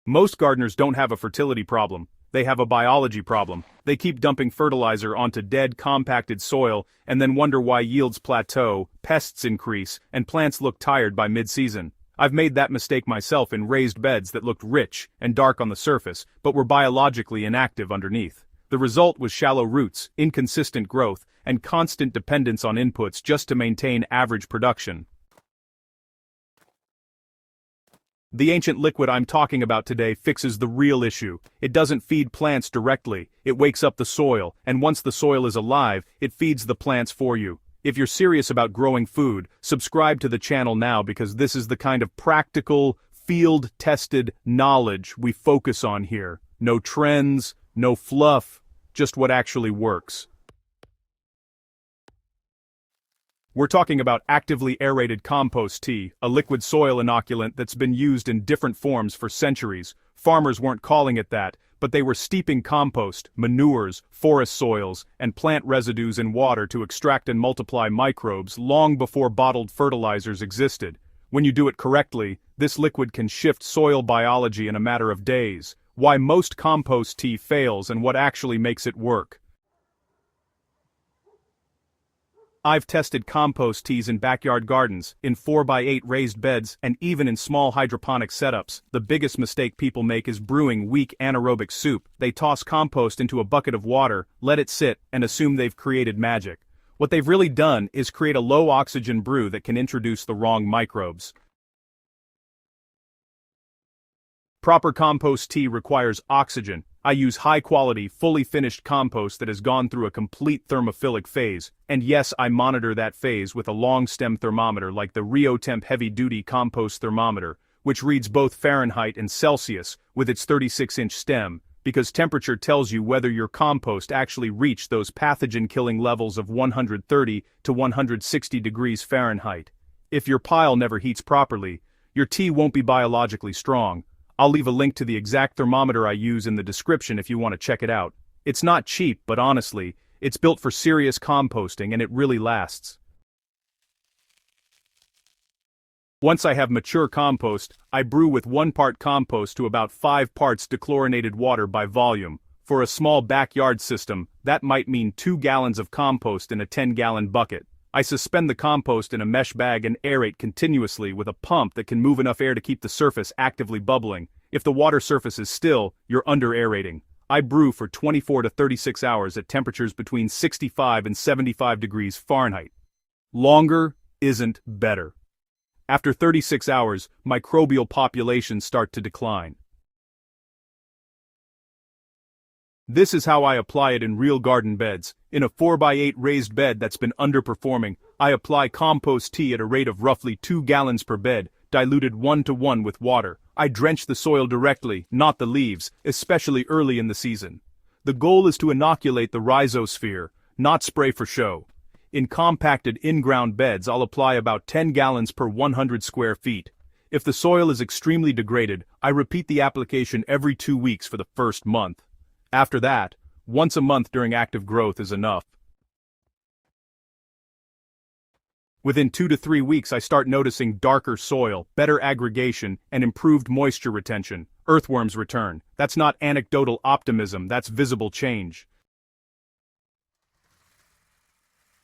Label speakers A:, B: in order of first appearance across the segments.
A: Most gardeners don't have a fertility problem, they have a biology problem. They keep dumping fertilizer onto dead, compacted soil and then wonder why yields plateau, pests increase, and plants look tired by mid-season. I've made that mistake myself in raised beds that looked rich and dark on the surface, but were biologically inactive underneath. The result was shallow roots, inconsistent growth, and constant dependence on inputs just to maintain average production. The ancient liquid I'm talking about today fixes the real issue. It doesn't feed plants directly, it wakes up the soil, and once the soil is alive, it feeds the plants for you. If you're serious about growing food, subscribe to the channel now because this is the kind of practical, field-tested knowledge we focus on here. No trends, no fluff, just what actually works. We're talking about actively aerated compost tea, a liquid soil inoculant that's been used in different forms for centuries. Farmers weren't calling it that, but they were steeping compost, manures, forest soils, and plant residues in water to extract and multiply microbes long before bottled fertilizers existed. When you do it correctly, this liquid can shift soil biology in a matter of days. Why most compost tea fails and what actually makes it work. I've tested compost teas in backyard gardens, in 4x8 raised beds, and even in small hydroponic setups. The biggest mistake people make is brewing weak anaerobic soup. They toss compost into a bucket of water, let it sit, and assume they've created magic. What they've really done is create a low-oxygen brew that can introduce the wrong microbes. Proper compost tea requires oxygen. I use high-quality, fully finished compost that has gone through a complete thermophilic phase, and yes, I monitor that phase with a long-stem thermometer like the RioTemp heavy-duty compost thermometer, which reads both Fahrenheit and Celsius with its 36-inch stem, because temperature tells you whether your compost actually reached those pathogen-killing levels of 130 to 160 degrees Fahrenheit. If your pile never heats properly, your tea won't be biologically strong. I'll leave a link to the exact thermometer I use in the description if you want to check it out. It's not cheap, but honestly, it's built for serious composting and it really lasts. Once I have mature compost, I brew with 1 part compost to about 5 parts dechlorinated water by volume. For a small backyard system, that might mean 2 gallons of compost in a 10-gallon bucket. I suspend the compost in a mesh bag and aerate continuously with a pump that can move enough air to keep the surface actively bubbling. If the water surface is still, you're under-aerating. I brew for 24 to 36 hours at temperatures between 65 and 75 degrees Fahrenheit. Longer isn't better. After 36 hours, microbial populations start to decline. This is how I apply it in real garden beds. In a 4x8 raised bed that's been underperforming, I apply compost tea at a rate of roughly 2 gallons per bed, diluted 1-to-1 with water. I drench the soil directly, not the leaves, especially early in the season. The goal is to inoculate the rhizosphere, not spray for show. In compacted in-ground beds, I'll apply about 10 gallons per 100 square feet. If the soil is extremely degraded, I repeat the application every 2 weeks for the first month. After that, once a month during active growth is enough. Within 2 to 3 weeks I start noticing darker soil, better aggregation, and improved moisture retention. Earthworms return. That's not anecdotal optimism, that's visible change.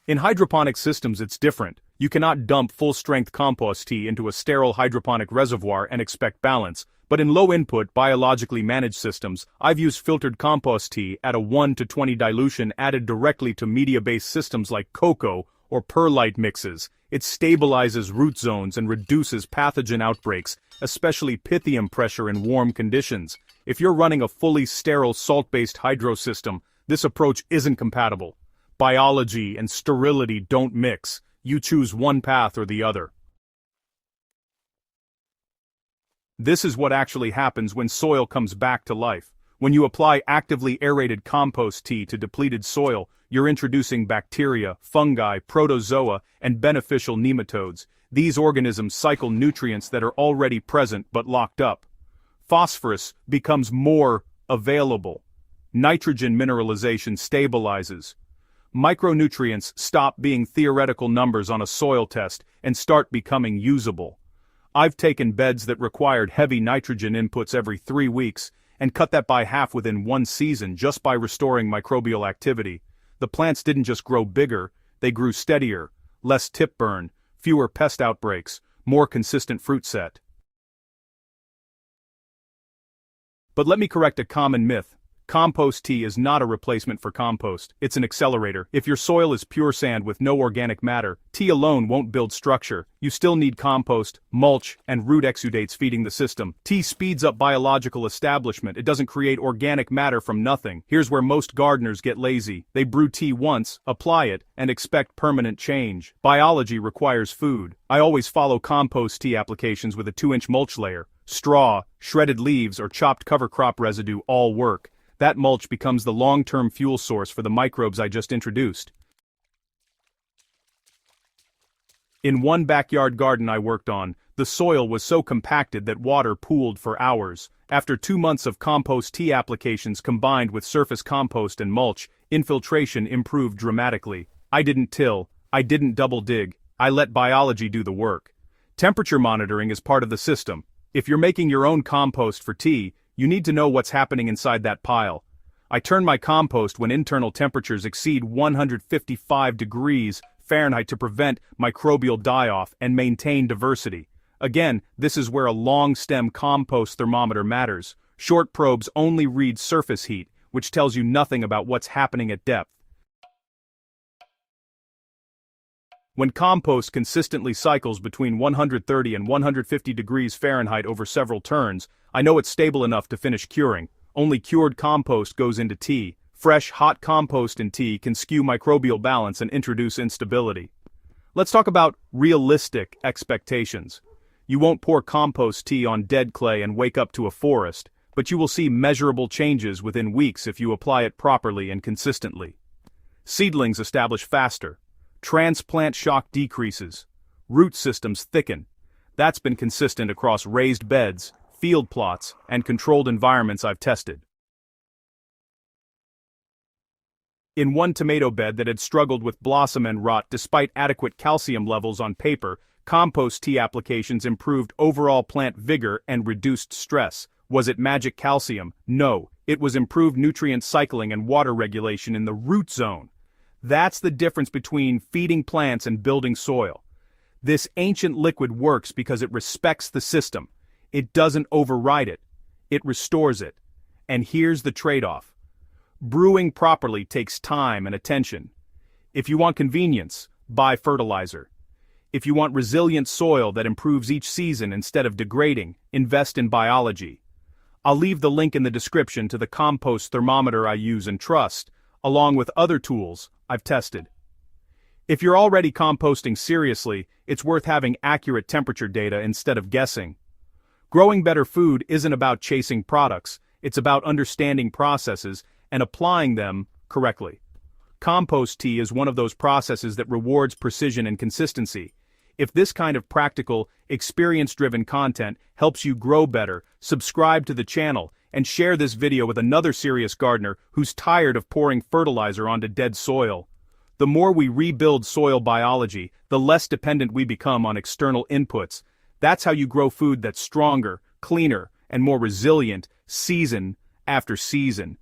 A: In hydroponic systems it's different. You cannot dump full-strength compost tea into a sterile hydroponic reservoir and expect balance. But in low-input, biologically managed systems, I've used filtered compost tea at a 1-to-20 dilution added directly to media-based systems like cocoa or perlite mixes. It stabilizes root zones and reduces pathogen outbreaks, especially pythium pressure in warm conditions. If you're running a fully sterile salt-based hydro system, this approach isn't compatible. Biology and sterility don't mix. You choose one path or the other. This is what actually happens when soil comes back to life. When you apply actively aerated compost tea to depleted soil, you're introducing bacteria, fungi, protozoa, and beneficial nematodes. These organisms cycle nutrients that are already present but locked up. Phosphorus becomes more available. Nitrogen mineralization stabilizes. Micronutrients stop being theoretical numbers on a soil test and start becoming usable. I've taken beds that required heavy nitrogen inputs every 3 weeks and cut that by half within 1 season just by restoring microbial activity. The plants didn't just grow bigger, they grew steadier, less tip burn, fewer pest outbreaks, more consistent fruit set. But let me correct a common myth. Compost tea is not a replacement for compost, it's an accelerator. If your soil is pure sand with no organic matter, tea alone won't build structure. You still need compost, mulch, and root exudates feeding the system. Tea speeds up biological establishment, it doesn't create organic matter from nothing. Here's where most gardeners get lazy. They brew tea once, apply it, and expect permanent change. Biology requires food. I always follow compost tea applications with a 2-inch mulch layer. Straw, shredded leaves, or chopped cover crop residue all work. That mulch becomes the long-term fuel source for the microbes I just introduced. In one backyard garden I worked on, the soil was so compacted that water pooled for hours. After 2 months of compost tea applications combined with surface compost and mulch, infiltration improved dramatically. I didn't till, I didn't double dig, I let biology do the work. Temperature monitoring is part of the system. If you're making your own compost for tea, you need to know what's happening inside that pile. I turn my compost when internal temperatures exceed 155 degrees Fahrenheit to prevent microbial die-off and maintain diversity. Again, this is where a long-stem compost thermometer matters. Short probes only read surface heat, which tells you nothing about what's happening at depth. When compost consistently cycles between 130 and 150 degrees Fahrenheit over several turns, I know it's stable enough to finish curing. Only cured compost goes into tea. Fresh, hot compost in tea can skew microbial balance and introduce instability. Let's talk about realistic expectations. You won't pour compost tea on dead clay and wake up to a forest, but you will see measurable changes within weeks if you apply it properly and consistently. Seedlings establish faster. Transplant shock decreases. Root systems thicken. That's been consistent across raised beds, field plots, and controlled environments I've tested. In one tomato bed that had struggled with blossom end rot despite adequate calcium levels on paper, compost tea applications improved overall plant vigor and reduced stress. Was it magic calcium? No, it was improved nutrient cycling and water regulation in the root zone. That's the difference between feeding plants and building soil. This ancient liquid works because it respects the system. It doesn't override it. It restores it. And here's the trade-off. Brewing properly takes time and attention. If you want convenience, buy fertilizer. If you want resilient soil that improves each season instead of degrading, invest in biology. I'll leave the link in the description to the compost thermometer I use and trust, along with other tools I've tested. If you're already composting seriously, it's worth having accurate temperature data instead of guessing. Growing better food isn't about chasing products, it's about understanding processes and applying them correctly. Compost tea is one of those processes that rewards precision and consistency. If this kind of practical, experience-driven content helps you grow better, subscribe to the channel and share this video with another serious gardener who's tired of pouring fertilizer onto dead soil. The more we rebuild soil biology, the less dependent we become on external inputs. That's how you grow food that's stronger, cleaner, and more resilient, season after season.